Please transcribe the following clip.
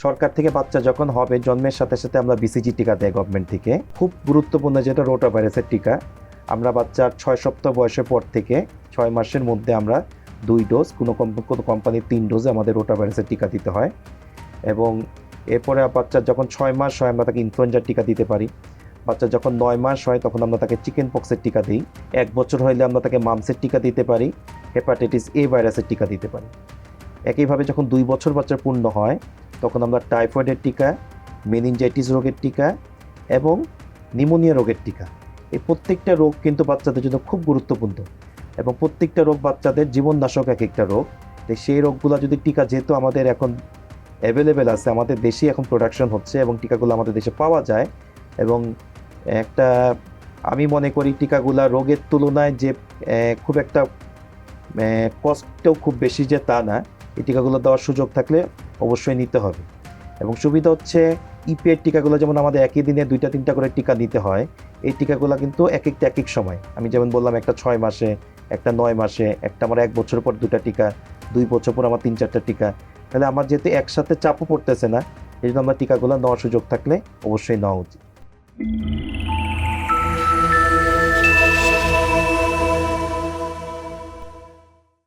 সরকার থেকে বাচ্চা যখন হবে জন্মের সাথে সাথে আমরা বিসিজি টিকা দেয় গভর্নমেন্ট থেকে। খুব গুরুত্বপূর্ণ যেটা রোটা ভাইরাসের টিকা। আমরা বাচ্চার 6 সপ্তাহ বয়সের পর থেকে 6 মাসের মধ্যে আমরা 2 ডোজ, কোনো কোম্পানির 3 ডোজে আমাদের রোটা ভাইরাসের টিকা দিতে হয়। এবং এরপরে বাচ্চার যখন 6 মাস হয় আমরা তাকে ইনফ্লুয়েঞ্জার টিকা দিতে পারি। বাচ্চা যখন 9 মাস হয় তখন আমরা তাকে চিকেন পক্সের টিকা দিই। 1 বছর হইলে আমরা তাকে মামসের টিকা দিতে পারি, হেপাটাইটিস এ ভাইরাসের টিকা দিতে পারি। একইভাবে যখন 2 বছর বাচ্চার পূর্ণ হয় তখন আমরা টাইফয়েডের টিকা, মেনিনজাইটিস রোগের টিকা এবং নিউমোনিয়া রোগের টিকা, এই প্রত্যেকটা রোগ কিন্তু বাচ্চাদের জন্য খুব গুরুত্বপূর্ণ এবং প্রত্যেকটা রোগ বাচ্চাদের জীবননাশক এক একটা রোগ। তো সেই রোগগুলো যদি টিকা যেহেতু আমাদের এখন অ্যাভেলেবেল আছে, আমাদের দেশেই এখন প্রোডাকশন হচ্ছে এবং টিকাগুলো আমাদের দেশে পাওয়া যায় এবং একটা আমি মনে করি টিকাগুলা রোগের তুলনায় যে খুব একটা কস্টটাও খুব বেশি যে তা না। এই টিকাগুলো দেওয়ার সুযোগ থাকলে অবশ্যই নিতে হবে। এবং সুবিধা হচ্ছে ইপিএর টিকাগুলো যেমন আমাদের একই দিনে 2টা-3টা করে টিকা নিতে হয়, এই টিকাগুলো কিন্তু এক একটা এক এক সময়, আমি যেমন বললাম একটা 6 মাসে, একটা 9 মাসে, একটা আমার 1 বছর পর 2টা টিকা, 2 বছর পর আমার 3-4টা টিকা। তাহলে আমার যেহেতু একসাথে চাপও পড়তেছে না, এই জন্য আমরা টিকাগুলো নেওয়ার সুযোগ থাকলে অবশ্যই নেওয়া উচিত।